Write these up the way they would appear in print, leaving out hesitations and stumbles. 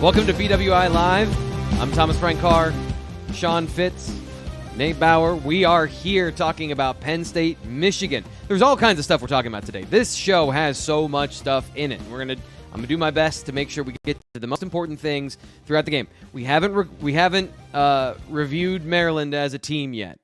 Welcome to BWI Live. I'm Thomas Frank Carr, Sean Fitz, Nate Bauer. We are here talking about Penn State, Michigan. There's all kinds of stuff we're talking about today. This show has so much stuff in it. I'm gonna do my best to make sure we get to the most important things throughout the game. We haven't reviewed Maryland as a team yet.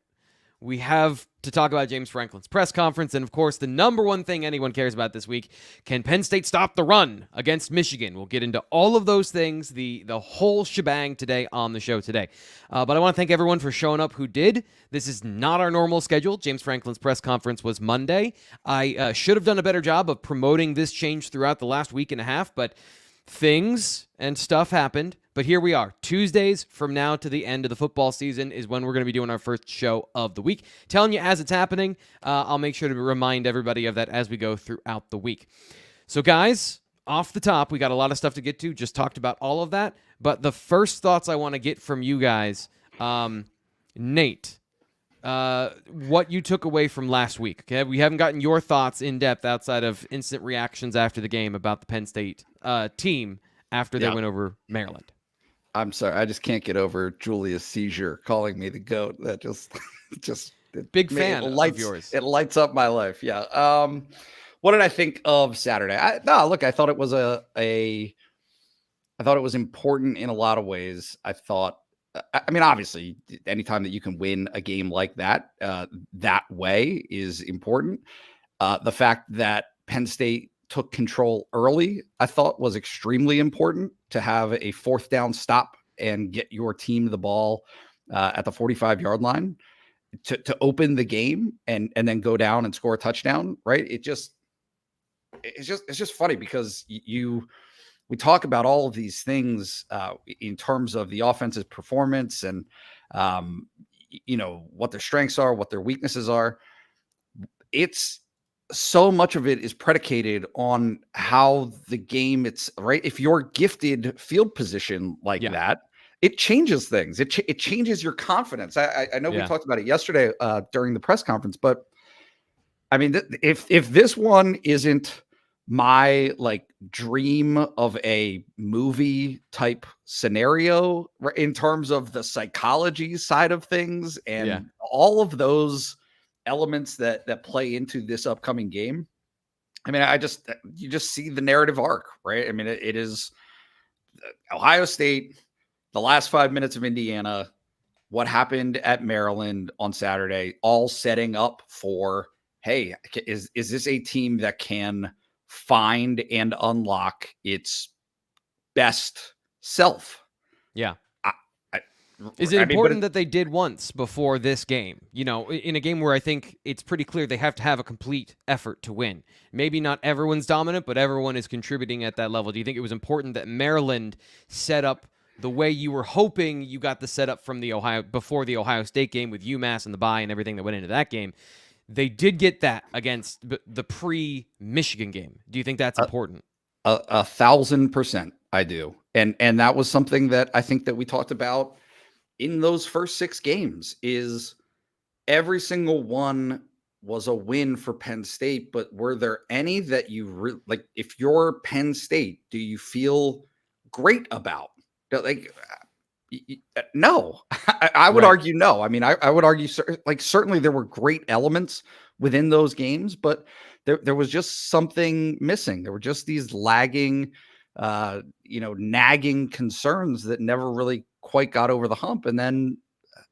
We have to talk about James Franklin's press conference, and of course, the number one thing anyone cares about this week: can Penn State stop the run against Michigan? We'll get into all of those things, the whole shebang today on the show today. But I want to thank everyone for showing up who did. This is not our normal schedule. James Franklin's press conference was Monday. I should have done a better job of promoting this change throughout the last week and a half, but things and stuff happened. But here we are. Tuesdays from now to the end of the football season is when we're going to be doing our first show of the week. Telling you as it's happening. I'll make sure to remind everybody of that as we go throughout the week. So guys, off the top, we got a lot of stuff to get to. Just talked about all of that. But the first thoughts I want to get from you guys, Nate, what you took away from last week. Okay, we haven't gotten your thoughts in depth outside of instant reactions after the game about the Penn State team after they went over Maryland. I'm sorry, I just can't get over Julius Seizure calling me the GOAT. That just big fan of yours. It lights up my life. Yeah. What did I think of Saturday? I thought it was I thought it was important in a lot of ways. I mean, obviously, anytime that you can win a game like that, that way is important. The fact that Penn State took control early, I thought was extremely important to have a fourth down stop and get your team the ball at the 45-yard line to open the game and then go down and score a touchdown. Right. It's just funny because we talk about all of these things in terms of the offense's performance and, what their strengths are, what their weaknesses are. It's so much of it is predicated on how the game it's right. If you're gifted field position like that, it changes things. It changes your confidence. I know we talked about it yesterday during the press conference, but I mean, if this one isn't my dream of a movie type scenario in terms of the psychology side of things and all of those elements that play into this upcoming game. I mean, you just see the narrative arc, right? I mean, it is Ohio State, the last 5 minutes of Indiana, what happened at Maryland on Saturday, all setting up for, hey, is this a team that can find and unlock its best self? Yeah. Is it important that they did once before this game? In a game where I think it's pretty clear they have to have a complete effort to win. Maybe not everyone's dominant, but everyone is contributing at that level. Do you think it was important that Maryland set up the way you were hoping you got the setup from before the Ohio State game with UMass and the bye and everything that went into that game? They did get that against the pre-Michigan game. Do you think that's important? 1,000% I do. And that was something that I think that we talked about in those first 6 games. Is every single one was a win for Penn State, but were there any that you if you're Penn State, do you feel great about? No, I would argue no. I mean, I would argue certainly there were great elements within those games, but there was just something missing. There were just these lagging, nagging concerns that never really quite got over the hump. And then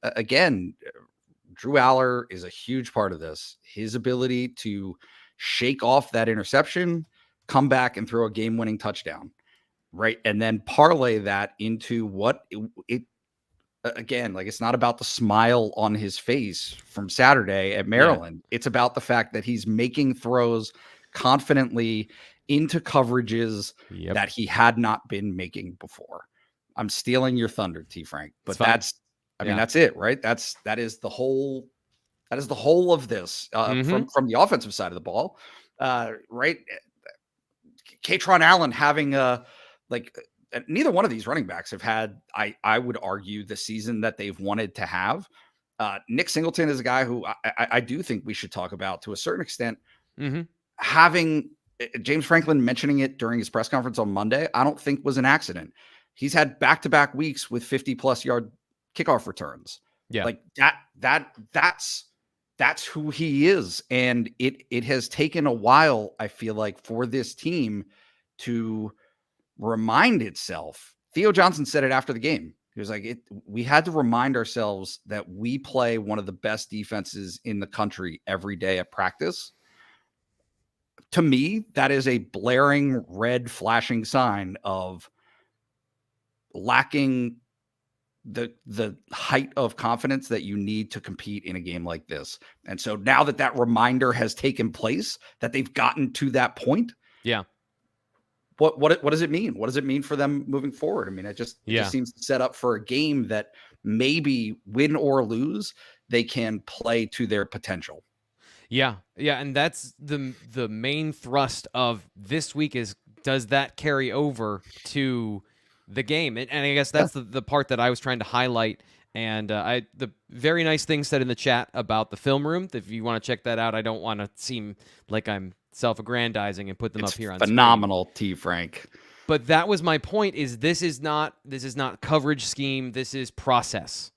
again, Drew Aller is a huge part of this. His ability to shake off that interception, come back and throw a game-winning touchdown. Right. And then parlay that into what it again, it's not about the smile on his face from Saturday at Maryland. Yeah. It's about the fact that he's making throws confidently into coverages that he had not been making before. I'm stealing your thunder, T. Frank, but that's it, right? That is the whole of this from the offensive side of the ball. Right. Katron Allen having neither one of these running backs have had, I would argue, the season that they've wanted to have. Nick Singleton is a guy who I do think we should talk about to a certain extent. Having James Franklin mentioning it during his press conference on Monday, I don't think was an accident. He's had back-to-back weeks with 50+ yard kickoff returns. Yeah. Like that's who he is. And it has taken a while, I feel like, for this team to remind itself. Theo Johnson said it after the game. He was like, we had to remind ourselves that we play one of the best defenses in the country every day at practice. To me, that is a blaring red flashing sign of lacking the height of confidence that you need to compete in a game like this. And so now that reminder has taken place, that they've gotten to that point. Yeah. What does it mean? What does it mean for them moving forward? I mean, it just seems set up for a game that maybe win or lose, they can play to their potential. Yeah. Yeah. And that's the main thrust of this week is, does that carry over to the game? And I guess that's the part that I was trying to highlight. And the very nice thing said in the chat about the film room. If you want to check that out, I don't want to seem like I'm self-aggrandizing and put them up here on phenomenal screen. T. Frank. But that was my point, is this is not coverage scheme, this is process.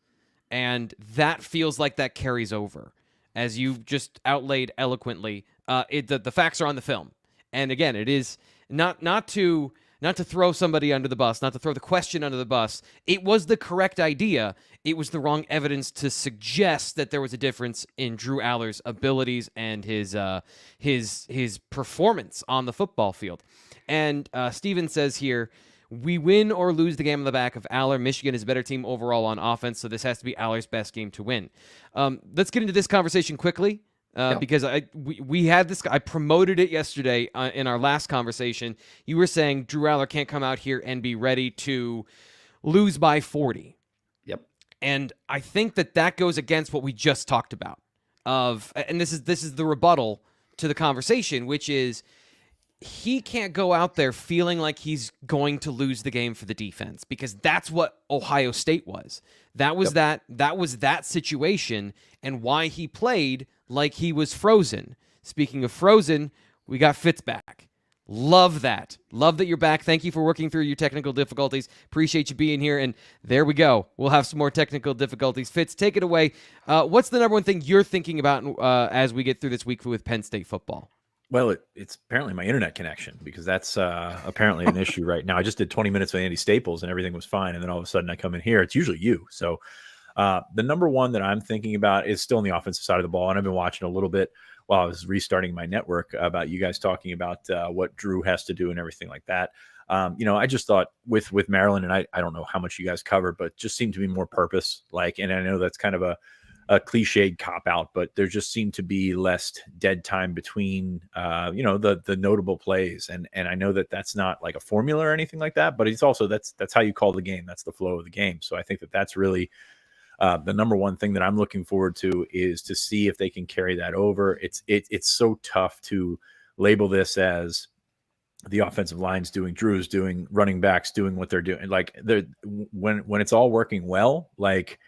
And that feels like that carries over. As you've just outlaid eloquently, the facts are on the film. And again, it is not to throw somebody under the bus, not to throw the question under the bus. It was the correct idea. It was the wrong evidence to suggest that there was a difference in Drew Aller's abilities and his performance on the football field. And Steven says here, we win or lose the game on the back of Aller. Michigan is a better team overall on offense, so this has to be Aller's best game to win. Let's get into this conversation quickly. Because we had this, I promoted it yesterday in our last conversation. You were saying Drew Aller can't come out here and be ready to lose by 40. Yep. And I think that goes against what we just talked about. And this is the rebuttal to the conversation, which is he can't go out there feeling like he's going to lose the game for the defense, because that's what Ohio State was. That was that situation, and why he played like he was frozen. Speaking of frozen, we got Fitz back. Love that. Love that you're back. Thank you for working through your technical difficulties. Appreciate you being here. And there we go. We'll have some more technical difficulties. Fitz, take it away. What's the number one thing you're thinking about as we get through this week with Penn State football? Well, it's apparently my internet connection, because that's apparently an issue right now. I just did 20 minutes with Andy Staples and everything was fine. And then all of a sudden I come in here. It's usually you. So the number one that I'm thinking about is still on the offensive side of the ball. And I've been watching a little bit while I was restarting my network about you guys talking about what Drew has to do and everything like that. I just thought with Maryland, and I don't know how much you guys covered, but just seemed to be more purpose. And I know that's kind of a cliched cop out, but there just seemed to be less dead time between, the notable plays. And I know that that's not like a formula or anything like that, but it's also, that's how you call the game. That's the flow of the game. So I think that's really the number one thing that I'm looking forward to, is to see if they can carry that over. It's so tough to label this as the offensive line's doing, Drew's doing, running backs doing what they're doing. Like when it's all working well, like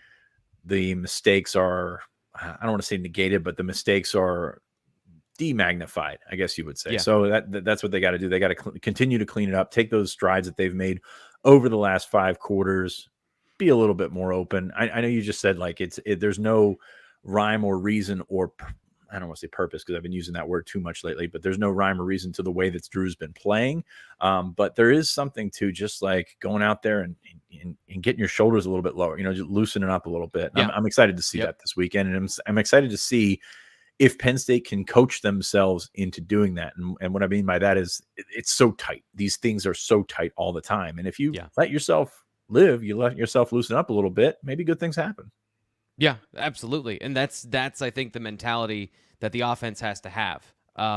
the mistakes are, I don't want to say negated, but the mistakes are demagnified, I guess you would say. Yeah. So that's what they got to do. They got to continue to clean it up, take those strides that they've made over the last 5 quarters, be a little bit more open. I know you just said like there's no rhyme or reason, or I don't want to say purpose, because I've been using that word too much lately, but there's no rhyme or reason to the way that Drew's been playing. But there is something to just like going out there and getting your shoulders a little bit lower, just loosening up a little bit. Yeah. I'm excited to see that this weekend. And I'm excited to see if Penn State can coach themselves into doing that. And what I mean by that is it's so tight. These things are so tight all the time. And if you let yourself live, you let yourself loosen up a little bit, maybe good things happen. Yeah, absolutely. And that's I think the mentality that the offense has to have,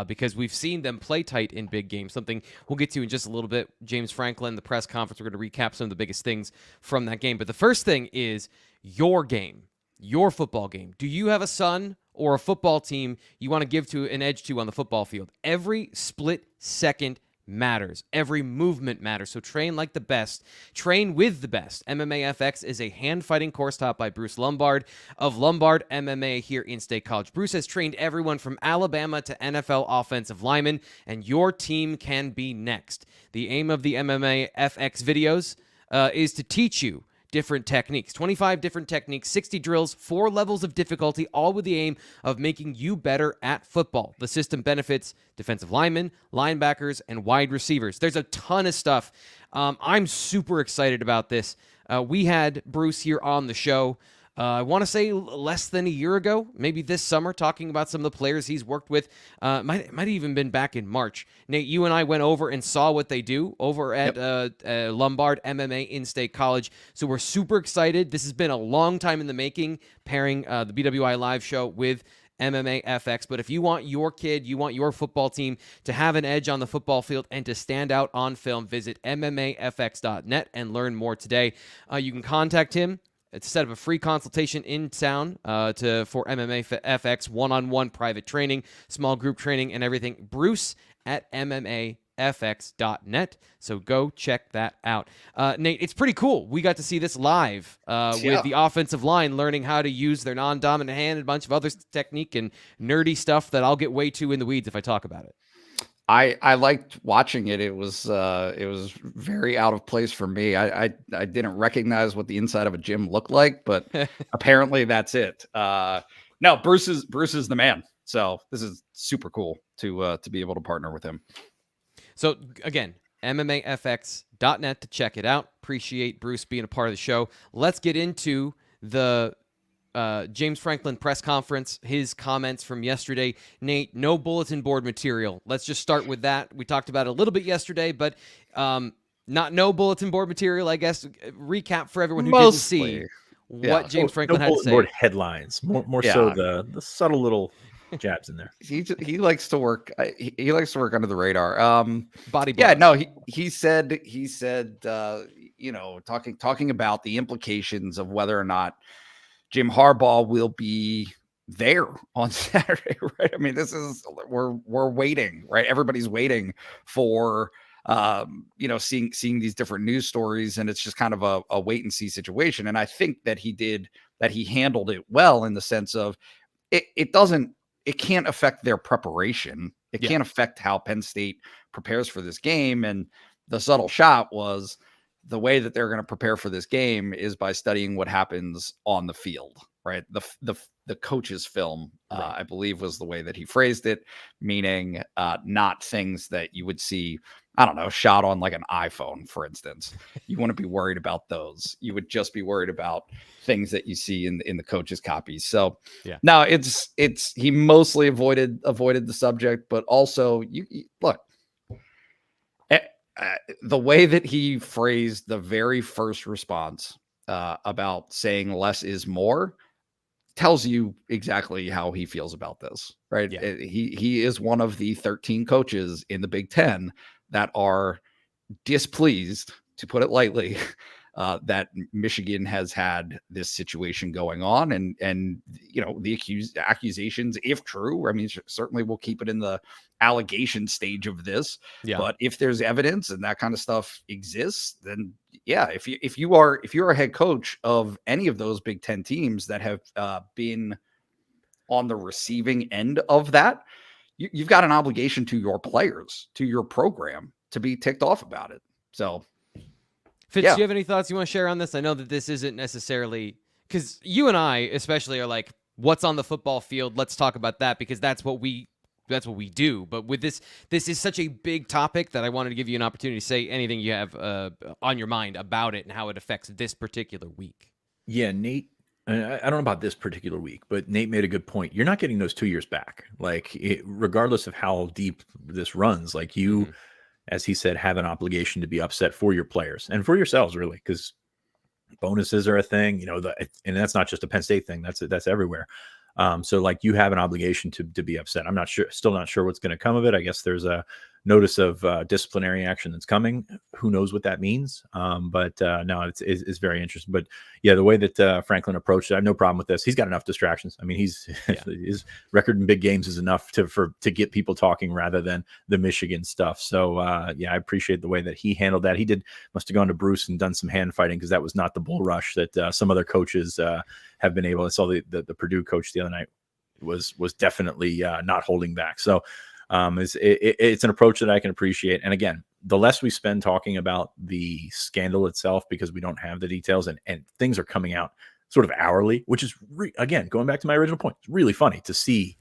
because we've seen them play tight in big games, something we'll get to in just a little bit. James Franklin, the press conference, we're going to recap some of the biggest things from that game. But the first thing is your game, your football game. Do you have a son or a football team you want to give to an edge to on the football field? Every split second matters. Every movement matters. So train like the best. Train with the best. MMA FX is a hand-fighting course taught by Bruce Lombard of Lombard MMA here in State College. Bruce has trained everyone from Alabama to NFL offensive linemen, and your team can be next. The aim of the MMA FX videos is to teach you different techniques, 25 different techniques, 60 drills, 4 levels of difficulty, all with the aim of making you better at football. The system benefits defensive linemen, linebackers, and wide receivers. There's a ton of stuff. I'm super excited about this. We had Bruce here on the show, I want to say less than a year ago, maybe this summer, talking about some of the players he's worked with. Might have even been back in March. Nate, you and I went over and saw what they do over at Lombard MMA in-state college. So we're super excited. This has been a long time in the making, pairing the BWI Live show with MMA FX. But if you want your kid, you want your football team to have an edge on the football field and to stand out on film, visit MMAFx.net and learn more today. You can contact him to set up a free consultation in town for MMA FX one-on-one private training, small group training, and everything. Bruce at MMAFX.net. So go check that out. Nate, it's pretty cool. We got to see this live with the offensive line learning how to use their non-dominant hand and a bunch of other technique and nerdy stuff that I'll get way too in the weeds if I talk about it. I liked watching it. It was very out of place for me. I didn't recognize what the inside of a gym looked like, but apparently that's it. No, Bruce is the man. So this is super cool to be able to partner with him. So again, MMAFX.net to check it out. Appreciate Bruce being a part of the show. Let's get into the James Franklin press conference, his comments from yesterday. Nate, no bulletin board material. Let's just start with that. We talked about it a little bit yesterday, but no bulletin board material, I guess. Recap for everyone who didn't see what James Franklin had to say. Board headlines, more so the subtle little jabs in there. He likes to work. He likes to work under the radar. Body. Yeah, no. He said. Talking about the implications of whether or not Jim Harbaugh will be there on Saturday, right? I mean, we're waiting, right? Everybody's waiting for seeing these different news stories, and it's just kind of a wait and see situation. And I think that he handled it well in the sense of it can't affect their preparation. It can't affect how Penn State prepares for this game. And the subtle shot was the way that they're going to prepare for this game is by studying what happens on the field, right? The coach's film, I believe was the way that he phrased it, meaning not things that you would see, I don't know, shot on like an iPhone, for instance. You wouldn't be worried about those. You would just be worried about things that you see in the coach's copies. So now he mostly avoided the subject, but also you look, the way that he phrased the very first response about saying less is more tells you exactly how he feels about this, right? Yeah. He is one of the 13 coaches in the Big Ten that are displeased, to put it lightly, that Michigan has had this situation going on, and the accusations, if true, I mean, certainly we'll keep it in the allegation stage of this. Yeah. But if there's evidence and that kind of stuff exists, then if you're a head coach of any of those Big Ten teams that have been on the receiving end of that, you've got an obligation to your players, to your program, to be ticked off about it. So. Fitz, do you have any thoughts you want to share on this? I know that this isn't necessarily, because you and I especially are like, what's on the football field? Let's talk about that, because that's what we do. But with this is such a big topic that I wanted to give you an opportunity to say anything you have on your mind about it and how it affects this particular week. Yeah, Nate, I don't know about this particular week, but Nate made a good point. You're not getting those 2 years back. Like, regardless of how deep this runs, like you... Mm-hmm. As he said, have an obligation to be upset for your players and for yourselves, really, because bonuses are a thing, and that's not just a Penn State thing. That's everywhere. So like you have an obligation to be upset. I'm still not sure what's going to come of it. I guess there's a notice of disciplinary action that's coming. Who knows what that means? But no, it's very interesting. But yeah, the way that Franklin approached it, I have no problem with this. He's got enough distractions. I mean, his record in big games is enough to get people talking rather than the Michigan stuff. So I appreciate the way that he handled that. He must have gone to Bruce and done some hand fighting, because that was not the bull rush that some other coaches have been able. I saw the Purdue coach the other night was definitely not holding back. So it's an approach that I can appreciate. And again, the less we spend talking about the scandal itself, because we don't have the details, and things are coming out sort of hourly, which is again, going back to my original point, it's really funny to see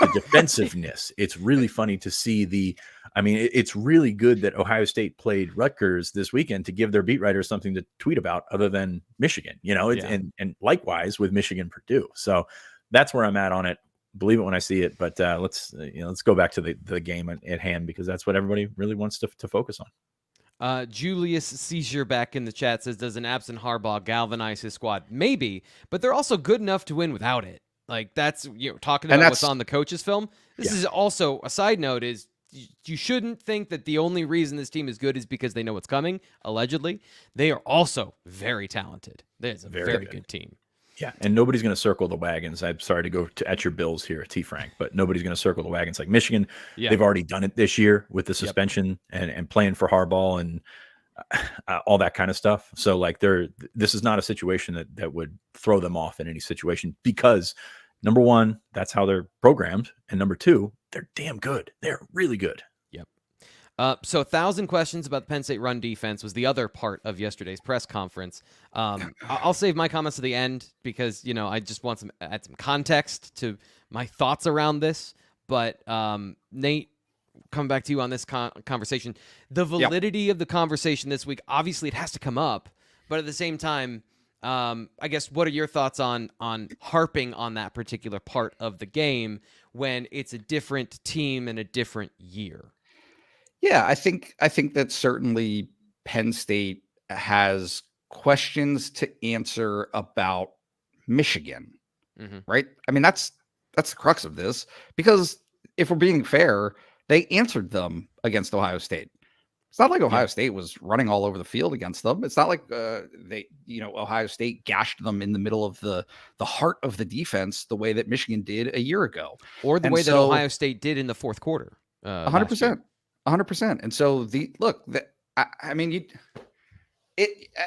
the defensiveness. It's really funny to see it's really good that Ohio State played Rutgers this weekend to give their beat writers something to tweet about other than Michigan, and likewise with Michigan Purdue. So that's where I'm at on it. Believe it when I see it, but let's go back to the game at hand, because that's what everybody really wants to focus on. Julius Seizure back in the chat says, does an absent Harbaugh galvanize his squad? Maybe, but they're also good enough to win without it. Like, that's, talking about what's on the coach's film. This is also a side note, is you shouldn't think that the only reason this team is good is because they know what's coming. Allegedly, they are also very talented. There's a very good team. Yeah, and nobody's going to circle the wagons. I'm sorry to go at your Bills here, T. Frank, but nobody's going to circle the wagons like Michigan. Yeah. They've already done it this year with the suspension and playing for Harbaugh and all that kind of stuff. So, like, this is not a situation that would throw them off in any situation, because number one, that's how they're programmed, and number two, they're damn good. They're really good. So 1,000 questions about the Penn State run defense was the other part of yesterday's press conference. I'll save my comments to the end because, I just want add some context to my thoughts around this. But Nate, coming back to you on this conversation, the validity of the conversation this week, obviously it has to come up, but at the same time, I guess, what are your thoughts on harping on that particular part of the game when it's a different team and a different year? Yeah, I think that certainly Penn State has questions to answer about Michigan, right? I mean, that's the crux of this, because if we're being fair, they answered them against Ohio State. It's not like Ohio State was running all over the field against them. It's not like Ohio State gashed them in the middle of the heart of the defense the way that Michigan did a year ago, or the way that Ohio State did in the fourth quarter. 100%. 100%. And so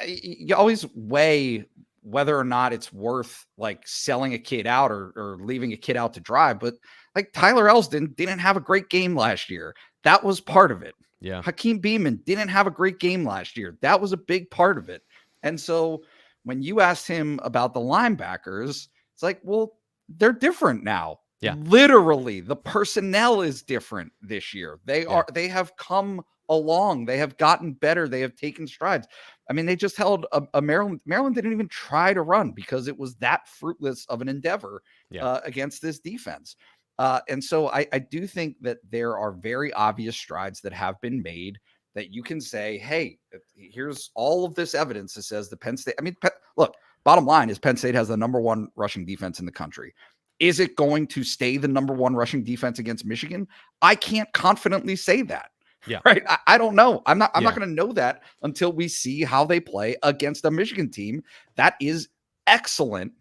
you always weigh whether or not it's worth like selling a kid out or leaving a kid out to dry. But like Tyler Elsdon didn't have a great game last year. That was part of it. Yeah. Hakeem Beamon didn't have a great game last year. That was a big part of it. And so when you asked him about the linebackers, it's like, well, they're different now. Yeah. Literally, the personnel is different this year. They have come along. They have gotten better. They have taken strides. I mean, they just held a Maryland. Maryland didn't even try to run because it was that fruitless of an endeavor against this defense. And so I do think that there are very obvious strides that have been made that you can say, hey, here's all of this evidence that says the Penn State. I mean, look, bottom line is Penn State has the number one rushing defense in the country. Is it going to stay the number one rushing defense against Michigan? I can't confidently say that. Yeah. Right. I don't know. I'm not going to know that until we see how they play against a Michigan team that is excellent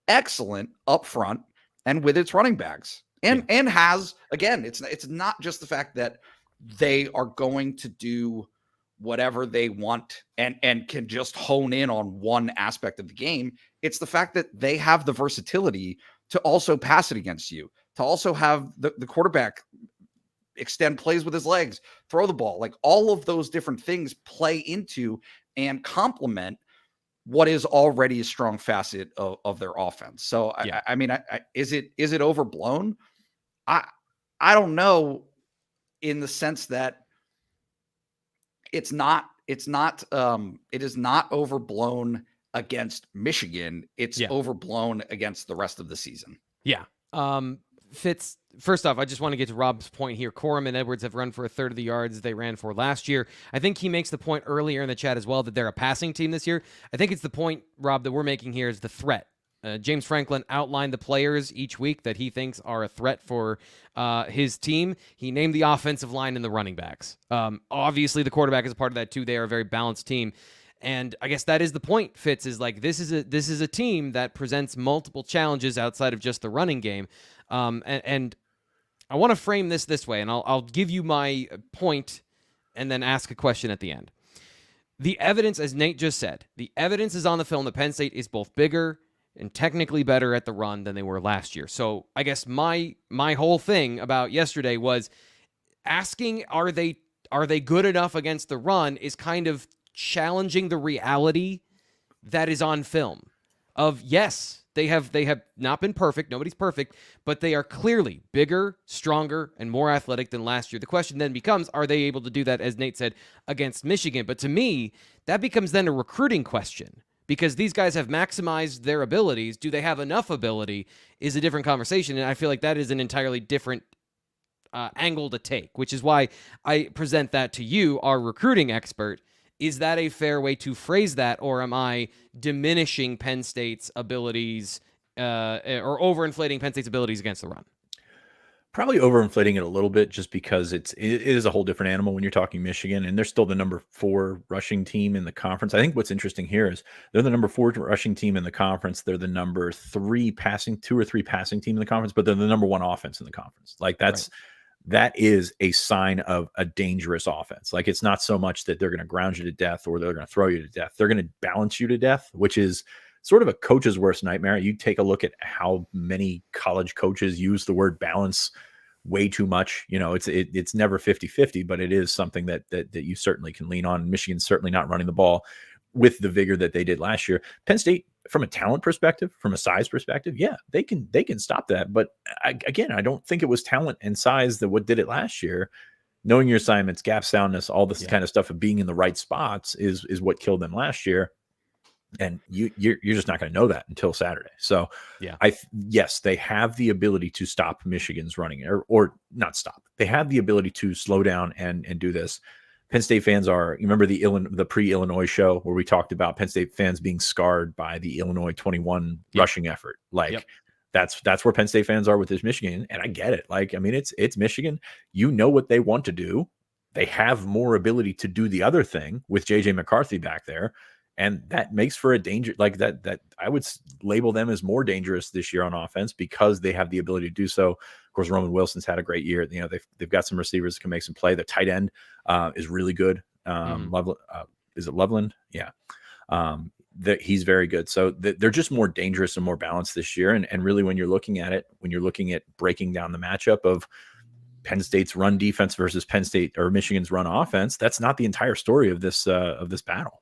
up front and with its running backs. And has, again, it's not just the fact that they are going to do whatever they want and can just hone in on one aspect of the game. It's the fact that they have the versatility to also pass it against you, to also have the quarterback extend plays with his legs, throw the ball. Like, all of those different things play into and complement what is already a strong facet of their offense. So, I mean, is it overblown? I don't know, in the sense that it is not overblown against Michigan. It's overblown against the rest of the season. Yeah. Fitz, first off, I just want to get to Rob's point here. Corum and Edwards have run for a third of the yards they ran for last year. I think he makes the point earlier in the chat as well that they're a passing team this year. I think it's the point, Rob, that we're making here is the threat. James Franklin outlined the players each week that he thinks are a threat for his team. He named the offensive line and the running backs. Obviously, the quarterback is a part of that too. They are a very balanced team. And I guess that is the point, Fitz, is like this is a team that presents multiple challenges outside of just the running game. And I want to frame this way, and I'll give you my point and then ask a question at the end. The evidence, as Nate just said, the evidence is on the film that Penn State is both bigger and technically better at the run than they were last year. So I guess my whole thing about yesterday was asking, are they are they good enough against the run is kind of challenging the reality that is on film of, yes, they have not been perfect. Nobody's perfect, but they are clearly bigger, stronger, and more athletic than last year. The question then becomes, are they able to do that, as Nate said, against Michigan? But to me, that becomes then a recruiting question, because these guys have maximized their abilities. Do they have enough ability is a different conversation, and I feel like that is an entirely different angle to take, which is why I present that to you, our recruiting expert. Is that a fair way to phrase that, or am I diminishing Penn State's abilities or overinflating Penn State's abilities against the run? Probably overinflating it a little bit, just because it is a whole different animal when you're talking Michigan, and they're still the number 4 rushing team in the conference. I think what's interesting here is they're the number 4 rushing team in the conference. They're the number 2 or 3 passing team in the conference, but they're the number 1 offense in the conference. Like that's right. That is a sign of a dangerous offense. Like, it's not so much that they're going to ground you to death or they're going to throw you to death. They're going to balance you to death, which is sort of a coach's worst nightmare. You take a look at how many college coaches use the word balance way too much. You know, it's never 50-50, but it is something that you certainly can lean on. Michigan's certainly not running the ball with the vigor that they did last year. Penn State, from a talent perspective, from a size perspective, yeah, they can stop that. But again, I don't think it was talent and size that what did it last year. Knowing your assignments, gap soundness, all this kind of stuff of being in the right spots is what killed them last year. And you're just not going to know that until Saturday. So yes, they have the ability to stop Michigan's running, or not stop. They have the ability to slow down and do this. Penn State fans are, you remember the pre-Illinois show where we talked about Penn State fans being scarred by the Illinois 21 rushing effort. Like that's where Penn State fans are with this Michigan. And I get it. Like, I mean, it's Michigan. You know what they want to do. They have more ability to do the other thing with JJ McCarthy back there. And that makes for a danger, like that I would label them as more dangerous this year on offense, because they have the ability to do so. Of course, Roman Wilson's had a great year. You know, they've got some receivers that can make some play. The tight end is really good. Is it Loveland? Yeah. He's very good. So they're just more dangerous and more balanced this year. And really, when you're looking at it, when you're looking at breaking down the matchup of Penn State's run defense versus Penn State or Michigan's run offense, that's not the entire story of this battle.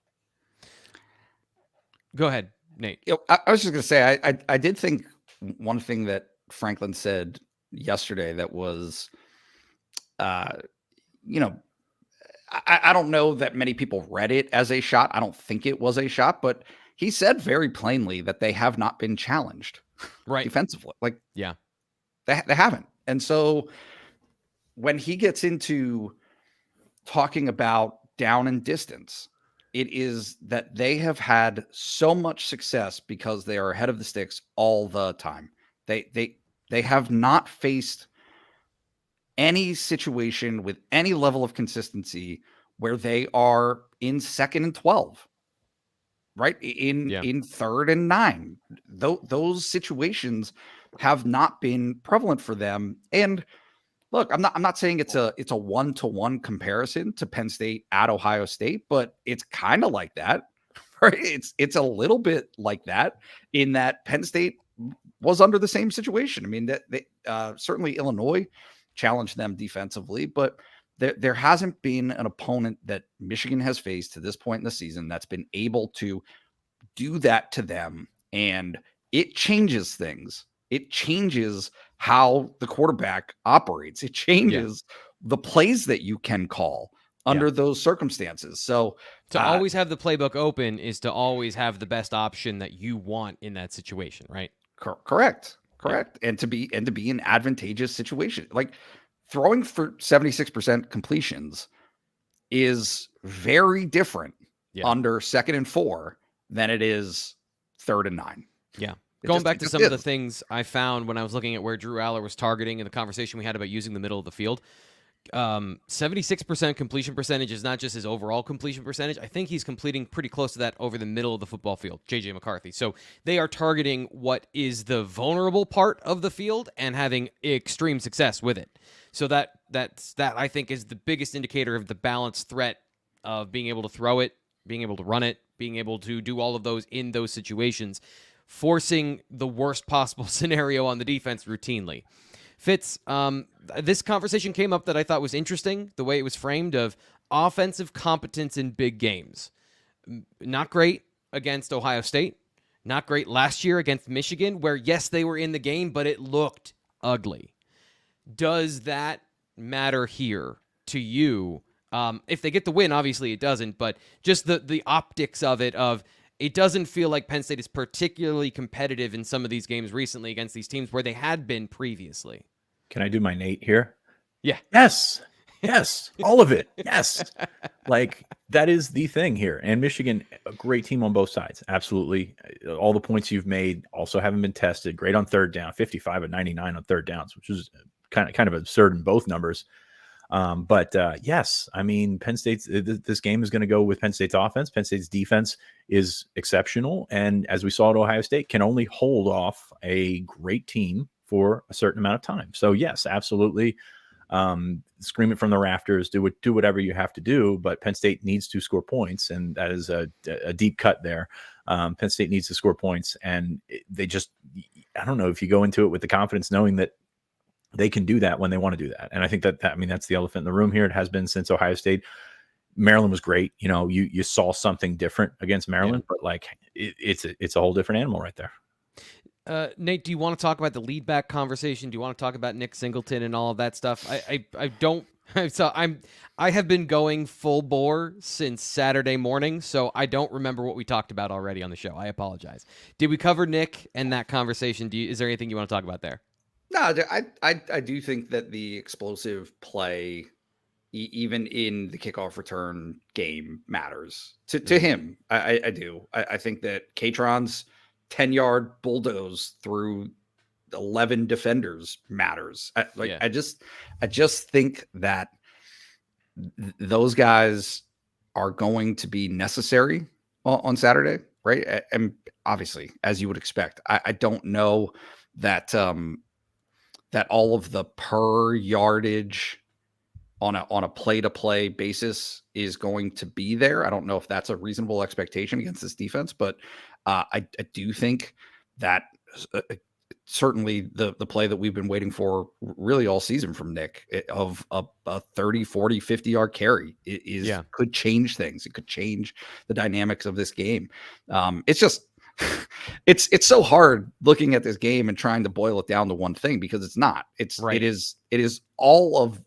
Go ahead, Nate. I was just going to say, I did think one thing that Franklin said yesterday that was, I don't know that many people read it as a shot. I don't think it was a shot, but he said very plainly that they have not been challenged defensively. Like, they haven't. And so when he gets into talking about down and distance, it is that they have had so much success because they are ahead of the sticks all the time. They have not faced any situation with any level of consistency where they are in 2nd and 12, right? In 3rd and 9. Those situations have not been prevalent for them. And look, I'm not saying it's a 1-to-1 comparison to Penn State at Ohio State, but it's kind of like that, right? It's a little bit like that, in that Penn State was under the same situation. I mean, that they certainly Illinois challenged them defensively, but there hasn't been an opponent that Michigan has faced to this point in the season that's been able to do that to them, and it changes things. It changes how the quarterback operates. It changes the plays that you can call under those circumstances. So to always have the playbook open is to always have the best option that you want in that situation, right? Correct. And to be in advantageous situation, like throwing for 76% completions is very different under 2nd and 4 than it is 3rd and 9. Yeah. Going back to some of the things I found when I was looking at where Drew Aller was targeting and the conversation we had about using the middle of the field, 76% completion percentage is not just his overall completion percentage. I think he's completing pretty close to that over the middle of the football field, JJ McCarthy. So they are targeting what is the vulnerable part of the field and having extreme success with it. So that I think is the biggest indicator of the balanced threat of being able to throw it, being able to run it, being able to do all of those in those situations, forcing the worst possible scenario on the defense routinely. Fitz, this conversation came up that I thought was interesting, the way it was framed of offensive competence in big games. Not great against Ohio State. Not great last year against Michigan, where, yes, they were in the game, but it looked ugly. Does that matter here to you? If they get the win, obviously it doesn't, but just the optics of it doesn't feel like Penn State is particularly competitive in some of these games recently against these teams where they had been previously. Can I do my Nate here? Yeah. Yes. All of it. Yes. Like, that is the thing here. And Michigan, a great team on both sides. Absolutely. All the points you've made also haven't been tested. Great on third down, 55 of 99 on third downs, which is kind of absurd in both numbers. But yes, I mean, Penn State's this game is going to go with Penn State's offense. Penn State's defense is exceptional, and as we saw at Ohio State, can only hold off a great team for a certain amount of time. So yes, absolutely, scream it from the rafters, do whatever you have to do, but Penn State needs to score points, and that is a deep cut there. Penn State needs to score points, and they just, I don't know if you go into it with the confidence knowing that they can do that when they want to do that. And I think that's the elephant in the room here. It has been since Ohio State. Maryland was great. You know, you saw something different against Maryland, but like it's a whole different animal right there. Nate, do you want to talk about the lead back conversation? Do you want to talk about Nick Singleton and all of that stuff? I don't. So I have been going full bore since Saturday morning, so I don't remember what we talked about already on the show. I apologize. Did we cover Nick and that conversation? Is there anything you want to talk about there? No, I do think that the explosive play, even in the kickoff return game, matters to him. I do. I think that Katron's 10-yard bulldoze through 11 defenders matters. I just think that those guys are going to be necessary on Saturday, right? And obviously, as you would expect, I don't know that that all of the per yardage on a play-to-play basis is going to be there. I don't know if that's a reasonable expectation against this defense, but I do think that certainly the play that we've been waiting for really all season from Nick of a 30, 40, 50-yard carry could change things. It could change the dynamics of this game. It's just it's so hard looking at this game and trying to boil it down to one thing, because it's not. It is all of,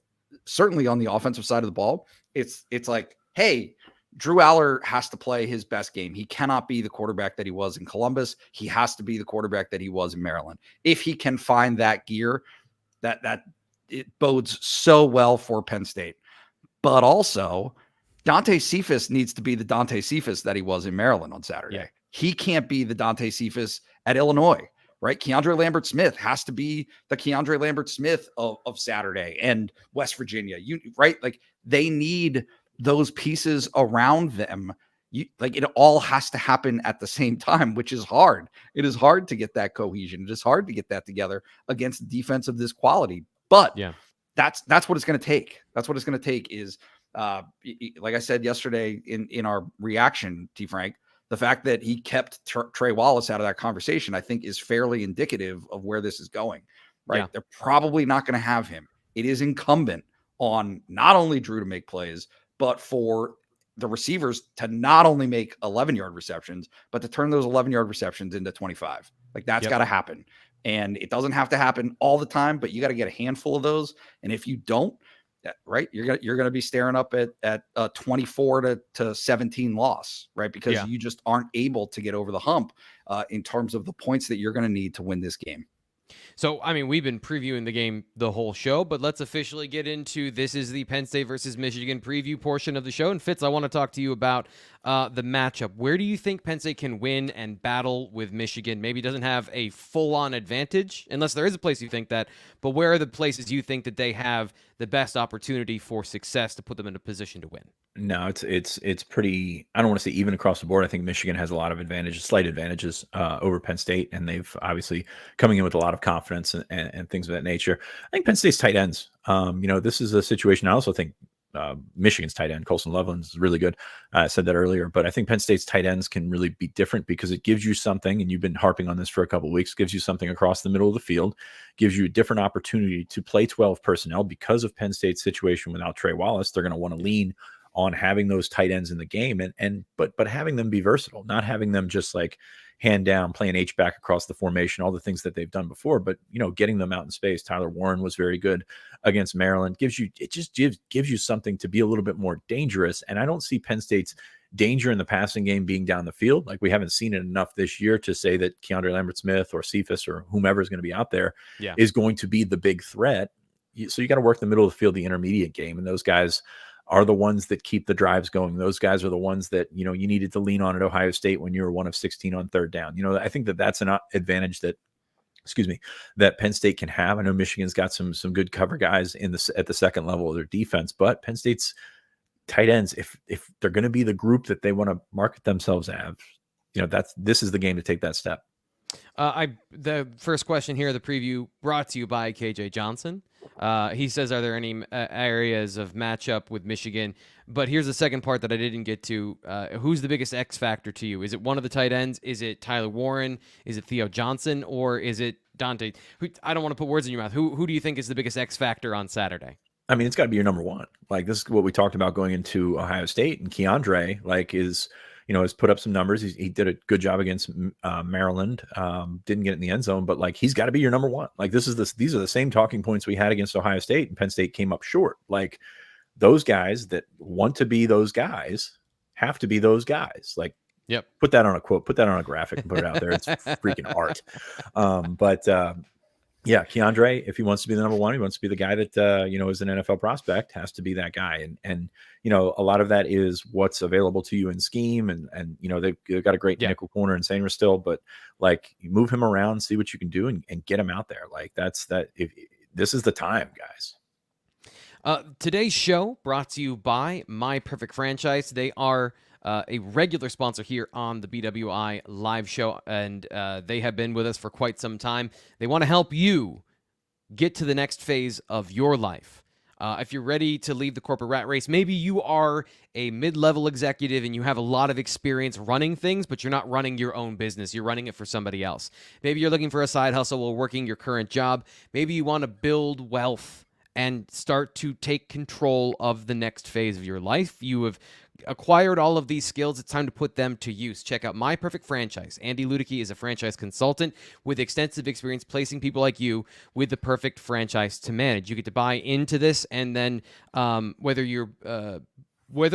certainly on the offensive side of the ball. It's like, hey, Drew Aller has to play his best game. He cannot be the quarterback that he was in Columbus. He has to be the quarterback that he was in Maryland. If he can find that gear, that it bodes so well for Penn State. But also, Dante Cephas needs to be the Dante Cephas that he was in Maryland on Saturday. Yeah. He can't be the Dante Cephas at Illinois, right? Keandre Lambert-Smith has to be the Keandre Lambert-Smith of Saturday and West Virginia. Right? Like, they need those pieces around them. It all has to happen at the same time, which is hard. It is hard to get that cohesion. It is hard to get that together against a defense of this quality. But yeah, that's what it's going to take. That's what it's going to take is, like I said yesterday in our reaction, T. Frank, the fact that he kept Trey Wallace out of that conversation, I think, is fairly indicative of where this is going, right? Yeah. They're probably not going to have him. It is incumbent on not only Drew to make plays, but for the receivers to not only make 11-yard receptions, but to turn those 11-yard receptions into 25. Like, that's got to happen. And it doesn't have to happen all the time, but you got to get a handful of those. And if you don't, right, you're going to be staring up at a 24 to 17 loss, right? Because you just aren't able to get over the hump in terms of the points that you're going to need to win this game. So, I mean, we've been previewing the game the whole show, but let's officially get into this is the Penn State versus Michigan preview portion of the show. And Fitz, I want to talk to you about the matchup. Where do you think Penn State can win and battle with Michigan? Maybe doesn't have a full-on advantage, unless there is a place you think that, but where are the places you think that they have the best opportunity for success to put them in a position to win? No, it's pretty, I don't want to say even across the board. I think Michigan has a lot of advantages, slight advantages over Penn State, and they've obviously coming in with a lot of confidence and things of that nature. I think Penn State's tight ends. This is a situation I also think Michigan's tight end, Colson Loveland's really good. I said that earlier, but I think Penn State's tight ends can really be different because it gives you something, and you've been harping on this for a couple of weeks, gives you something across the middle of the field, gives you a different opportunity to play 12 personnel because of Penn State's situation without Trey Wallace. They're going to want to lean on having those tight ends in the game but having them be versatile, not having them just like hand down, playing H-back across the formation, all the things that they've done before, but getting them out in space. Tyler Warren was very good against Maryland. Gives you something to be a little bit more dangerous. And I don't see Penn State's danger in the passing game being down the field. Like, we haven't seen it enough this year to say that Keandre Lambert-Smith or Cephas or whomever is going to be out there is going to be the big threat. So you got to work the middle of the field, the intermediate game. And those guys are the ones that keep the drives going. Those guys are the ones that, you needed to lean on at Ohio State when you were 1 of 16 on third down. I think that's an advantage that Penn State can have. I know Michigan's got some good cover guys at the second level of their defense, but Penn State's tight ends, if they're going to be the group that they want to market themselves as, this is the game to take that step. The first question here, the preview, brought to you by KJ Johnson. He says, are there any areas of matchup with Michigan? But here's the second part that I didn't get to. Who's the biggest X factor to you? Is it one of the tight ends? Is it Tyler Warren? Is it Theo Johnson? Or is it Dante? I don't want to put words in your mouth. Who do you think is the biggest X factor on Saturday? I mean, it's got to be your number one. Like, this is what we talked about going into Ohio State, and Keandre, has put up some numbers. He did a good job against Maryland. Didn't get it in the end zone, but he's got to be your number one. These are the same talking points we had against Ohio State, and Penn State came up short. Those guys that want to be those guys have to be those guys. Yep. Put that on a quote, put that on a graphic and put it out there. It's freaking art. Yeah, Keandre, if he wants to be the number one, he wants to be the guy that, is an NFL prospect, has to be that guy. And a lot of that is what's available to you in scheme. And they've got a great nickel corner in Sanger still, but you move him around, see what you can do and get him out there. This is the time, guys. Today's show brought to you by My Perfect Franchise. They are a regular sponsor here on the BWI live show, and they have been with us for quite some time. They want to help you get to the next phase of your life. If you're ready to leave the corporate rat race, maybe you are a mid-level executive and you have a lot of experience running things, but you're not running your own business. You're running it for somebody else. Maybe you're looking for a side hustle while working your current job. Maybe you want to build wealth and start to take control of the next phase of your life. You have acquired all of these skills. It's time to put them to use. Check out My Perfect Franchise. Andy Ludicky is a franchise consultant with extensive experience placing people like you with the perfect franchise to manage. You get to buy into this, and then whether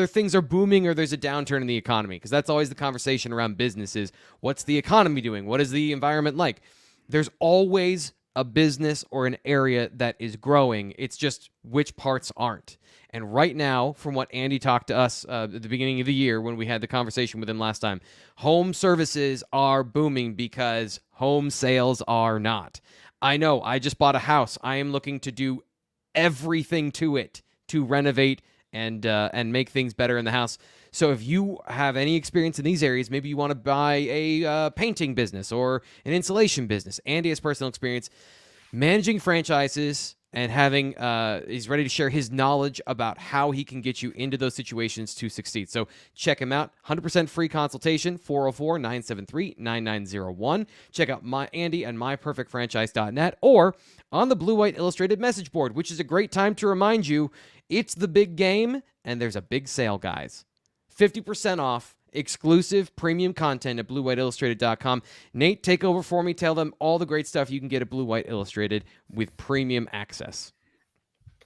things are booming or there's a downturn in the economy, because that's always the conversation around businesses. What's the economy doing? What is the environment like? There's always a business or an area that is growing. It's just which parts aren't. And right now, from what Andy talked to us at the beginning of the year when we had the conversation with him last time, home services are booming because home sales are not. I know, I just bought a house. I am looking to do everything to it to renovate and make things better in the house. So if you have any experience in these areas, maybe you want to buy a painting business or an insulation business. Andy has personal experience managing franchises and he's ready to share his knowledge about how he can get you into those situations to succeed. So check him out. 100% free consultation, 404-973-9901. Check out Andy and myperfectfranchise.net or on the Blue White Illustrated message board, which is a great time to remind you it's the big game and there's a big sale, guys. 50% off exclusive premium content at bluewhiteillustrated.com. Nate, take over for me. Tell them all the great stuff you can get at Blue White Illustrated with premium access.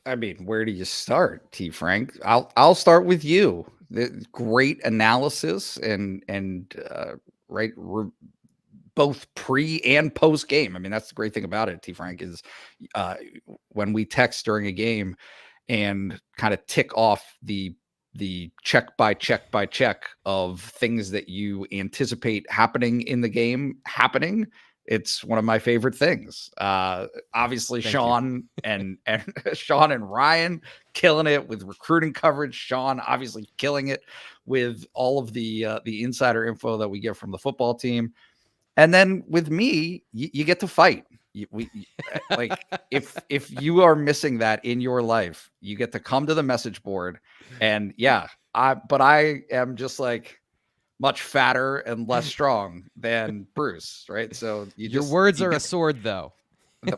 I mean, where do you start, T. Frank? I'll start with you. The great analysis and both pre and post game. I mean, that's the great thing about it, T. Frank, is when we text during a game and kind of tick off the check by check of things that you anticipate happening in the game happening. It's one of my favorite things. Obviously, Sean and Sean and Ryan killing it with recruiting coverage. Sean obviously killing it with all of the insider info that we get from the football team. And then with me, you get to fight. like if you are missing that in your life, you get to come to the message board, and but I am just like much fatter and less strong than Bruce, right? So Your words are a sword, though.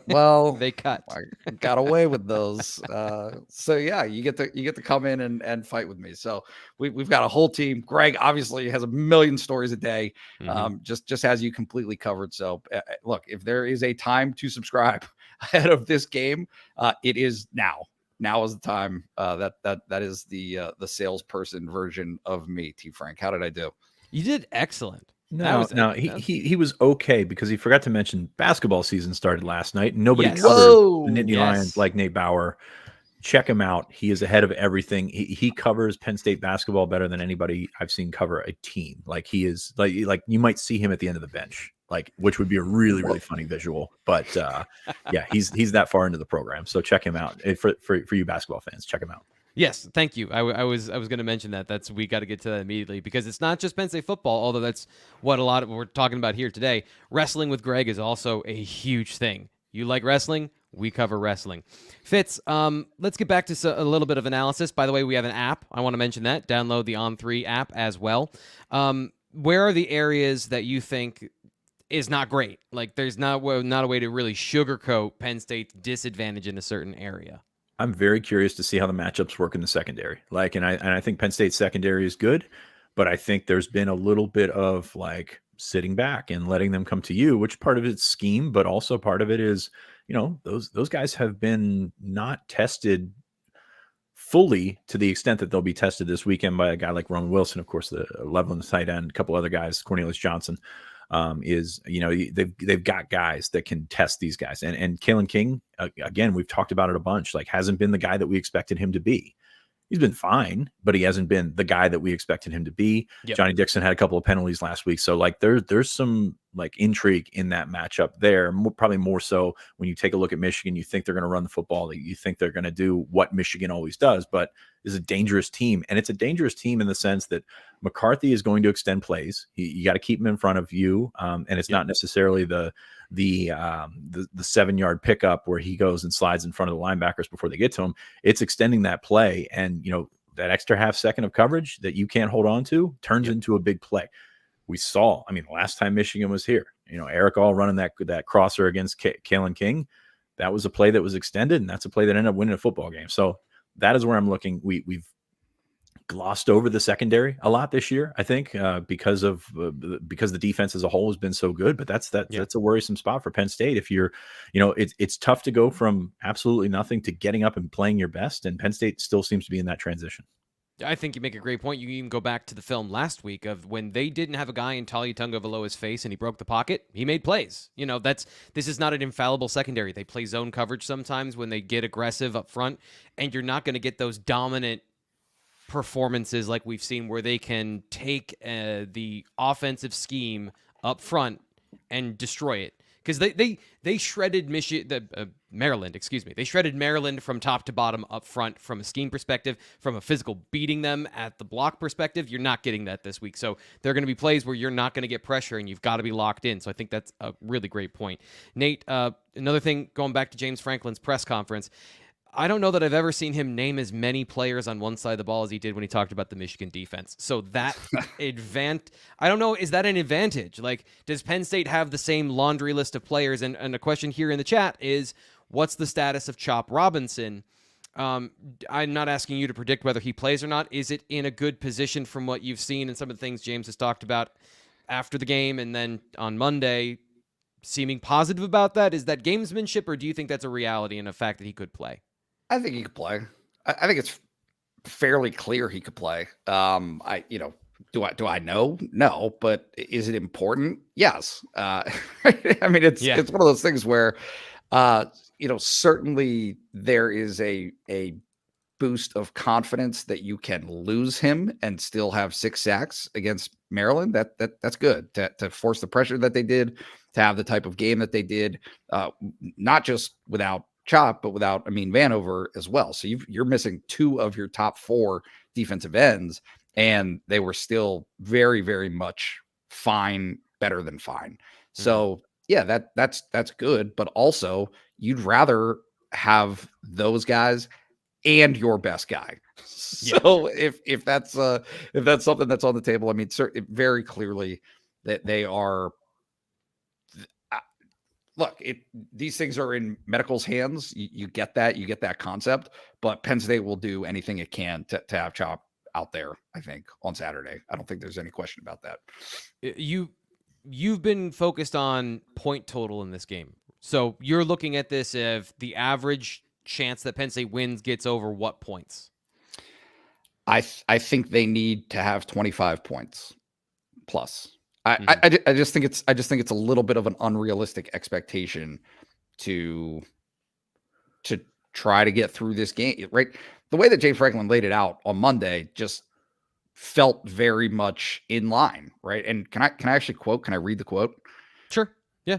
Well, They cut. I got away with those. So yeah, you get to come in and fight with me. So we've got a whole team. Greg obviously has a million stories a day. Just has you completely covered. So look, if there is a time to subscribe ahead of this game, it is now. Now is the time. That is the salesperson version of me. T. Frank, how did I do? You did excellent. He was okay, because he forgot to mention basketball season started last night, and nobody covered the Nittany Lions like Nate Bauer. Check him out. He is ahead of everything. He covers Penn State basketball better than anybody I've seen cover a team. Like, he is like you might see him at the end of the bench, like, which would be a really, really funny visual. But yeah, he's that far into the program. So check him out. For you basketball fans, check him out. Yes, thank you. I was going to mention that. We got to get to that immediately, because it's not just Penn State football, although that's what we're talking about here today. Wrestling with Greg is also a huge thing. You like wrestling? We cover wrestling. Fitz, let's get back to a little bit of analysis. By the way, we have an app. I want to mention that. Download the On3 app as well. Where are the areas that you think is not great? Like, there's not a way to really sugarcoat Penn State's disadvantage in a certain area. I'm very curious to see how the matchups work in the secondary. Like, and I think Penn State's secondary is good, but I think there's been a little bit of like sitting back and letting them come to you, which part of it's scheme, but also part of it is, those guys have been not tested fully to the extent that they'll be tested this weekend by a guy like Roman Wilson, of course, the Leveland tight end, a couple other guys, Cornelius Johnson. They've got guys that can test these guys, and Kalen King, again, we've talked about it a bunch, like, hasn't been the guy that we expected him to be. He's been fine, but he hasn't been the guy that we expected him to be. Yep. Johnny Dixon had a couple of penalties last week. So like there's some like intrigue in that matchup there, probably more so when you take a look at Michigan. You think they're going to run the football, you think they're going to do what Michigan always does, but is a dangerous team. And it's a dangerous team in the sense that McCarthy is going to extend plays. You got to keep him in front of you. And it's not necessarily the 7-yard pickup where he goes and slides in front of the linebackers before they get to him. It's extending that play. And, that extra half second of coverage that you can't hold on to turns into a big play. We saw, the last time Michigan was here, Eric All running that crosser against Kalen King. That was a play that was extended, and that's a play that ended up winning a football game. So that is where I'm looking. We've glossed over the secondary a lot this year, I think, because the defense as a whole has been so good. But that's a worrisome spot for Penn State. If you're, it's tough to go from absolutely nothing to getting up and playing your best, and Penn State still seems to be in that transition. I think you make a great point. You can even go back to the film last week of when they didn't have a guy in Talia Tagovailoa's face and he broke the pocket. He made plays. This is not an infallible secondary. They play zone coverage sometimes when they get aggressive up front, and you're not going to get those dominant performances like we've seen where they can take the offensive scheme up front and destroy it. Because they shredded Maryland, They shredded Maryland from top to bottom up front from a scheme perspective, from a physical beating them at the block perspective. You're not getting that this week. So there are going to be plays where you're not going to get pressure and you've got to be locked in. So I think that's a really great point. Nate, another thing, going back to James Franklin's press conference, I don't know that I've ever seen him name as many players on one side of the ball as he did when he talked about the Michigan defense. So that I don't know, is that an advantage? Like, does Penn State have the same laundry list of players? And a question here in the chat is, what's the status of Chop Robinson? I'm not asking you to predict whether he plays or not. Is it in a good position from what you've seen and some of the things James has talked about after the game and then on Monday, seeming positive about that? Is that gamesmanship, or do you think that's a reality and a fact that he could play? I think he could play. I think it's fairly clear he could play. Do I know? No, but is it important? Yes. It's one of those things where, certainly there is a boost of confidence that you can lose him and still have 6 sacks against Maryland. That's good to force the pressure that they did, to have the type of game that they did, not just without Chop, but without Amin Vanover as well. So you're missing 2 of your top 4 defensive ends, and they were still very, very much fine, better than fine. So yeah, that's good. But also, you'd rather have those guys and your best guy. So if that's something that's on the table, I mean, very clearly that they are. Look, these things are in medical's hands. You get that concept, but Penn State will do anything it can to have Chop out there, I think, on Saturday. I don't think there's any question about that. You've been focused on point total in this game. So you're looking at this if the average chance that Penn State wins gets over what points? I think they need to have 25 points plus. I just think it's a little bit of an unrealistic expectation to try to get through this game, right? The way that James Franklin laid it out on Monday just felt very much in line, right? And can I actually quote? Can I read the quote? Sure. Yeah.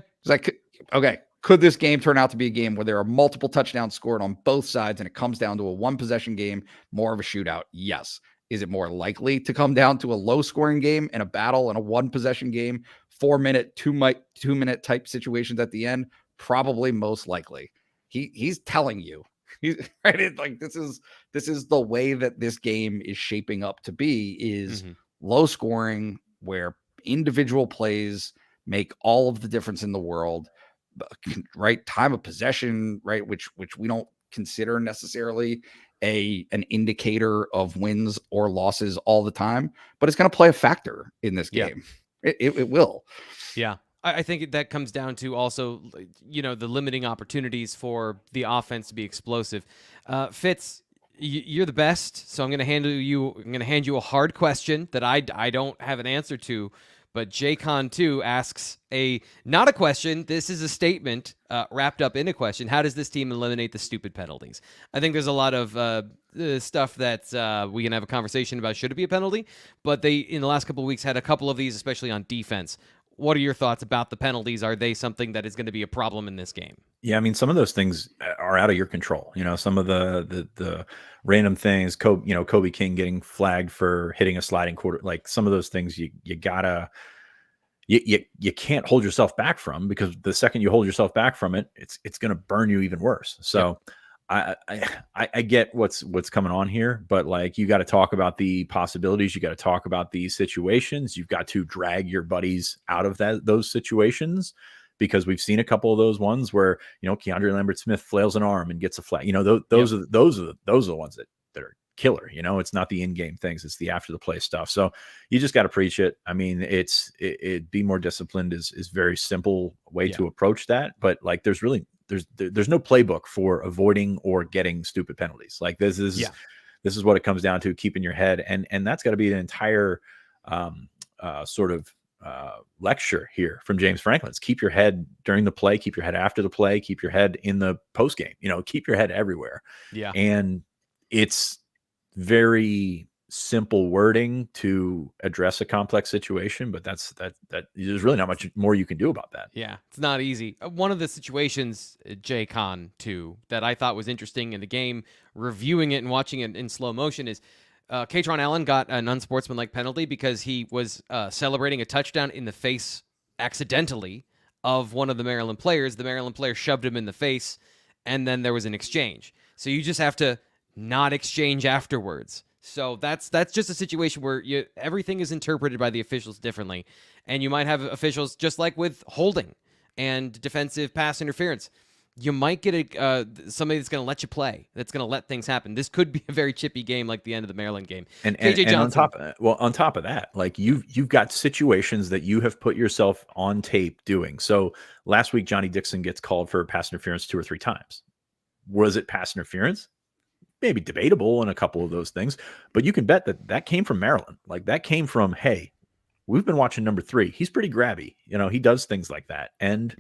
Could this game turn out to be a game where there are multiple touchdowns scored on both sides and it comes down to a one possession game, more of a shootout? Yes. Is it more likely to come down to a low scoring game and a battle and a one possession game, 4-minute, 2-minute type situations at the end? Probably most likely. He's telling you, right? Like this is the way that this game is shaping up to be, is low scoring, where individual plays make all of the difference in the world, right? Time of possession, right? Which we don't consider necessarily an indicator of wins or losses all the time, but it's going to play a factor in this game. It will. Yeah. I think that comes down to also, the limiting opportunities for the offense to be explosive. Fitz, you're the best, so I'm going to hand you a hard question that I don't have an answer to. But JCon2 asks not a question. This is a statement wrapped up in a question. How does this team eliminate the stupid penalties? I think there's a lot of stuff that we can have a conversation about. Should it be a penalty? But they, in the last couple of weeks, had a couple of these, especially on defense. What are your thoughts about the penalties? Are they something that is going to be a problem in this game? Yeah, I mean, some of those things are out of your control. Some of the random things, Kobe King getting flagged for hitting a sliding quarter, like some of those things you gotta, you can't hold yourself back from, because the second you hold yourself back from it, it's going to burn you even worse. So I get what's coming on here, but like, you got to talk about the possibilities. You got to talk about these situations. You've got to drag your buddies out of those situations, because we've seen a couple of those ones where, Keandre Lambert-Smith flails an arm and gets a flag. Those are the ones that are killer. It's not the in-game things, it's the after the play stuff. So you just got to preach it. I mean, it be more disciplined is very simple way to approach that. But like, there's no playbook for avoiding or getting stupid penalties. Like this is what it comes down to, keeping your head. And that's got to be an entire lecture here from James Franklin. It's keep your head during the play, keep your head after the play, keep your head in the post game, keep your head everywhere. Yeah. And it's very simple wording to address a complex situation, but that there's really not much more you can do about that. Yeah, it's not easy. One of the situations, JCon 2, that I thought was interesting in the game, reviewing it and watching it in slow motion, is Katron Allen got an unsportsmanlike penalty because he was celebrating a touchdown in the face accidentally of one of the Maryland players. The Maryland player shoved him in the face, and then there was an exchange. So you just have to not exchange afterwards. So that's just a situation where everything is interpreted by the officials differently, and you might have officials, just like with holding and defensive pass interference, you might get somebody that's going to let you play, that's going to let things happen. This could be a very chippy game, like the end of the Maryland game. And on top of that, like you've got situations that you have put yourself on tape doing. So last week, Johnny Dixon gets called for pass interference 2 or 3 times. Was it pass interference? Maybe debatable in a couple of those things, but you can bet that came from Maryland. Like that came from, hey, we've been watching number 3. He's pretty grabby. He does things like that. And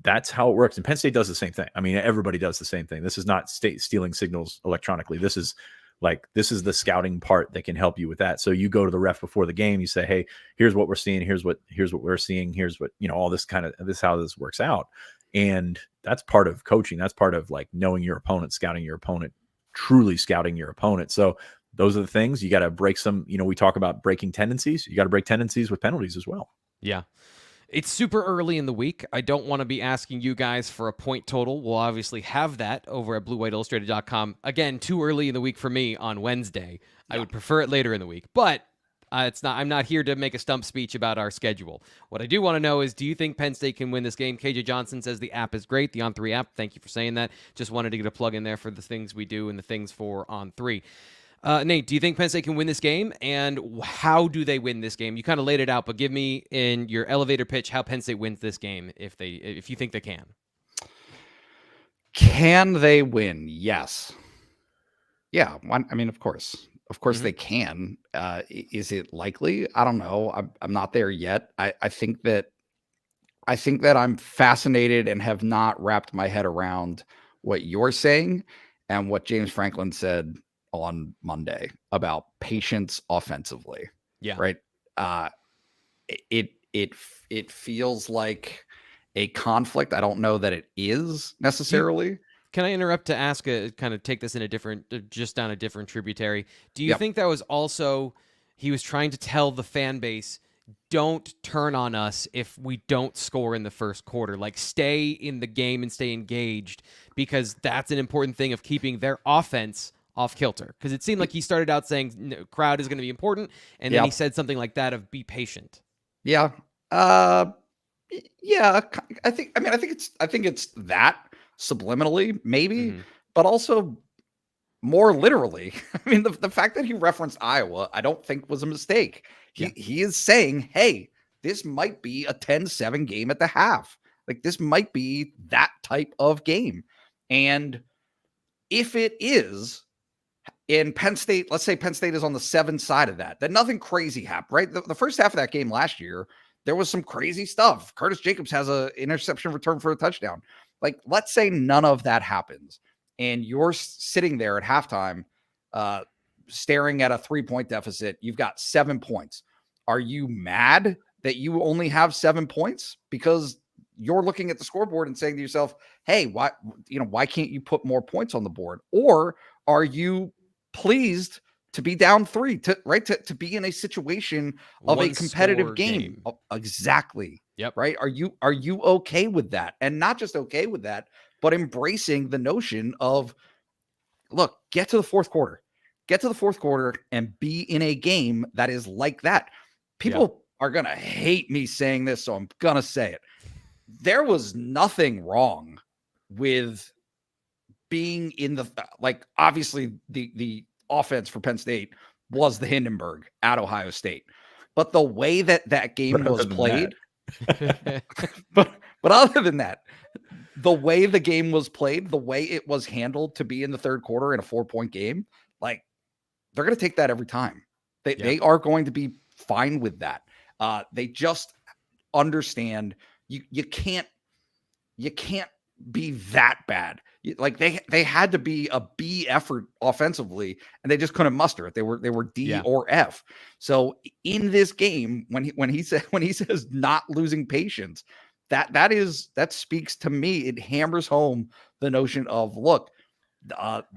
that's how it works. And Penn State does the same thing. I mean, everybody does the same thing. This is not state stealing signals electronically. This is the scouting part that can help you with that. So you go to the ref before the game, you say, hey, here's what we're seeing. Here's what we're seeing. Here's what, all this how this works out. And that's part of coaching. That's part of like knowing your opponent, scouting your opponent, truly scouting your opponent. So those are the things you got to break. We talk about breaking tendencies. You got to break tendencies with penalties as well. Yeah. It's super early in the week. I don't want to be asking you guys for a point total. We'll obviously have that over at bluewhiteillustrated.com. Again, too early in the week for me on Wednesday. I would prefer it later in the week, but I'm not here to make a stump speech about our schedule. What I do want to know is, do you think Penn State can win this game? KJ Johnson says the app is great, the On3 app. Thank you for saying that. Just wanted to get a plug in there for the things we do and the things for On3. Nate, do you think Penn State can win this game, and how do they win this game? You kind of laid it out, but give me in your elevator pitch how Penn State wins this game if you think they can. Can they win? Yes. Yeah. I mean, of course. Of course they can. Is it likely? I don't know. I'm not there yet. I think that I'm fascinated and have not wrapped my head around what you're saying and what James Franklin said on Monday about patience offensively. Yeah. Right. It feels like a conflict. I don't know that it is necessarily. Can I interrupt to ask kind of take this in a different, just down a different tributary? Do you think that was also, he was trying to tell the fan base, don't turn on us if we don't score in the first quarter, like stay in the game and stay engaged, because that's an important thing of keeping their offense off kilter? Because it seemed like he started out saying no, crowd is going to be important, and then he said something like that of be patient. Yeah. Yeah. I think it's that subliminally maybe, but also more literally. I mean, the fact that he referenced Iowa, I don't think was a mistake. He is saying, hey, this might be a 10-7 game at the half. Like, this might be that type of game. And if it is, in Penn State, let's say Penn State is on the 7 side of that, then nothing crazy happened, right? The first half of that game last year, there was some crazy stuff. Curtis Jacobs has an interception return for a touchdown. Like, let's say none of that happens, and you're sitting there at halftime, staring at a 3-point deficit. You've got 7 points. Are you mad that you only have 7 points? Because you're looking at the scoreboard and saying to yourself, hey, why can't you put more points on the board? Or are you pleased to be down 3, to be in a situation of a competitive game? Oh, exactly. Yep. Right. Are you okay with that? And not just okay with that, but embracing the notion of, look, get to the fourth quarter and be in a game that is like that. People are going to hate me saying this, so I'm going to say it. There was nothing wrong with being in the, like, obviously the offense for Penn State was the Hindenburg at Ohio State, but the way that game was played, but other than that, the way the game was played, the way it was handled to be in the third quarter in a 4-point game, like, they're going to take that every time. They are going to be fine with that. They just understand you can't be that bad. Like, they had to be a B effort offensively, and they just couldn't muster it. They were D or F. So in this game, when he says not losing patience, that speaks to me. It hammers home the notion of, look,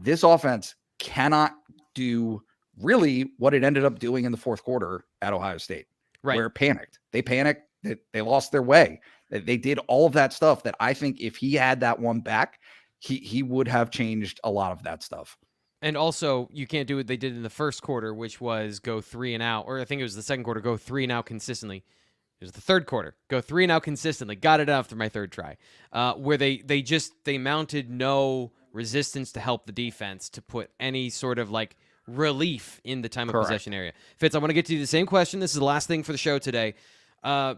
this offense cannot do really what it ended up doing in the fourth quarter at Ohio State, where it panicked. They panicked. They lost their way. They did all of that stuff that I think if he had that one back, he would have changed a lot of that stuff. And also, you can't do what they did in the first quarter, which was go 3 and out, or I think it was the second quarter, go 3 and out consistently. It was the third quarter, go 3 and out consistently. Got it after my third try, where they mounted no resistance to help the defense to put any sort of like relief in the time of possession area. Fitz, I want to get to you the same question. This is the last thing for the show today.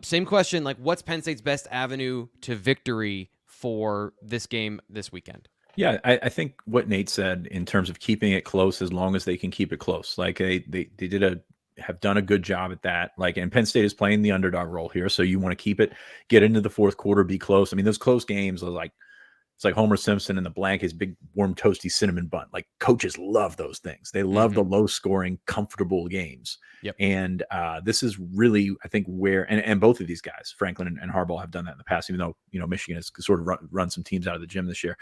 Same question, like, what's Penn State's best avenue to victory for this game this weekend? Yeah, I think what Nate said in terms of keeping it close as long as they can keep it close. Like, they have done a good job at that. Like, and Penn State is playing the underdog role here, so you want to keep it, get into the fourth quarter, be close. I mean, those close games are like, it's like Homer Simpson and the blank, his big warm toasty cinnamon bun. Like, coaches love those things. They love the low scoring, comfortable games. Yep. And this is really, I think, where, and both of these guys, Franklin and Harbaugh, have done that in the past, even though, Michigan has sort of run some teams out of the gym this year.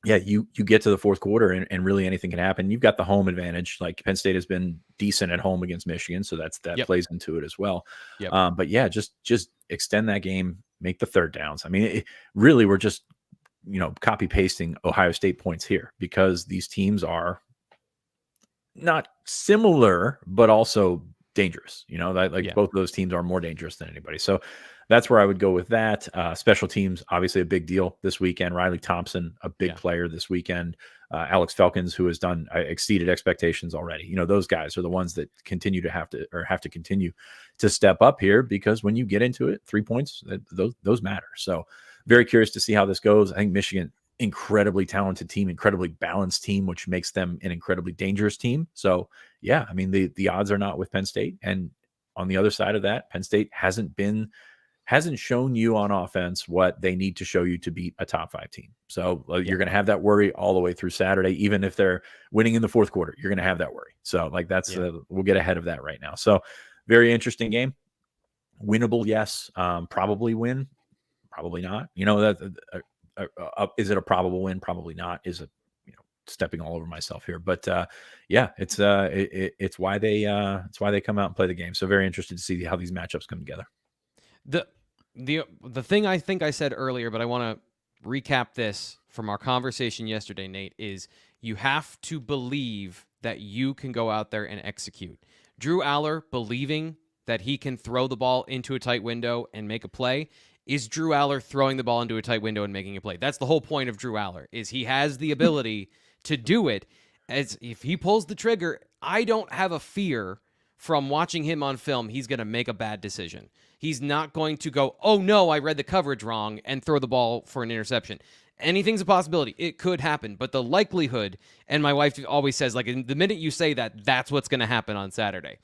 yeah, you get to the fourth quarter and really anything can happen. You've got the home advantage. Like Penn State has been decent at home against Michigan, so that Yep. plays into it as well. Yep. But yeah, just extend that game, make the third downs. I mean, really, we're just copy pasting Ohio State points here because these teams are not similar, but also dangerous. Both of those teams are more dangerous than anybody. So that's where I would go with that. Special teams, obviously a big deal this weekend. Riley Thompson, a big player this weekend. Alex Felkins, who has done exceeded expectations already. Those guys are the ones that have to continue to step up here, because when you get into it, 3 points, those matter. So very curious to see how this goes. I think Michigan, incredibly talented team, incredibly balanced team, which makes them an incredibly dangerous team. So yeah, I mean, the odds are not with Penn State. And on the other side of that, Penn State hasn't shown you on offense what they need to show you to beat a top 5 team. So you're going to have that worry all the way through Saturday. Even if they're winning in the fourth quarter, you're going to have that worry. So we'll get ahead of that right now. So very interesting game. Winnable, yes. Probably win, probably not. Is it a probable win? Probably not. Is it, stepping all over myself here, but yeah, it's why they come out and play the game. So very interested to see how these matchups come together. The thing I think I said earlier, but I want to recap this from our conversation yesterday, Nate, is you have to believe that you can go out there and execute. Drew Aller believing that he can throw the ball into a tight window and make a play is Drew Aller throwing the ball into a tight window and making a play. That's the whole point of Drew Aller, is he has the ability to do it. As if he pulls the trigger, I don't have a fear from watching him on film he's going to make a bad decision. He's not going to go, oh no, I read the coverage wrong, and throw the ball for an interception. Anything's a possibility. It could happen. But the likelihood, and my wife always says, like, the minute you say that, that's what's going to happen on Saturday.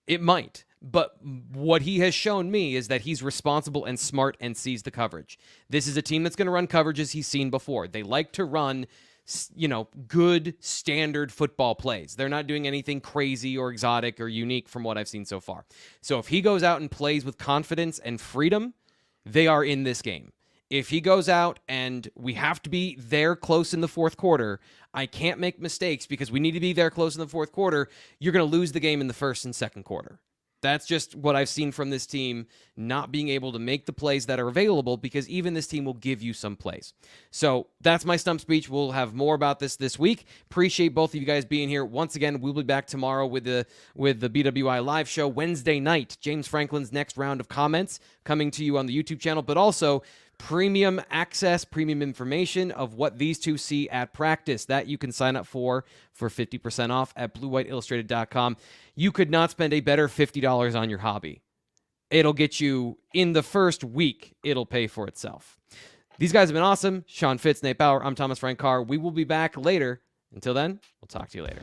It might. But what he has shown me is that he's responsible and smart and sees the coverage. This is a team that's going to run coverages he's seen before. They like to run, good standard football plays. They're not doing anything crazy or exotic or unique from what I've seen so far. So if he goes out and plays with confidence and freedom, they are in this game. If he goes out and we have to be there close in the fourth quarter, I can't make mistakes because we need to be there close in the fourth quarter, you're going to lose the game in the first and second quarter. That's just what I've seen from this team, not being able to make the plays that are available, because even this team will give you some plays. So that's my stump speech. We'll have more about this week. Appreciate both of you guys being here. Once again, we'll be back tomorrow with the BWI live show Wednesday night. James Franklin's next round of comments coming to you on the YouTube channel, but also premium access, premium information of what these two see at practice that you can sign up for 50% off at bluewhiteillustrated.com. You could not spend a better $50 on your hobby. It'll get you in the first week. It'll pay for itself. These guys have been awesome. Sean Fitz, Nate Bauer. I'm Thomas Frank Carr. We will be back later. Until then, we'll talk to you later.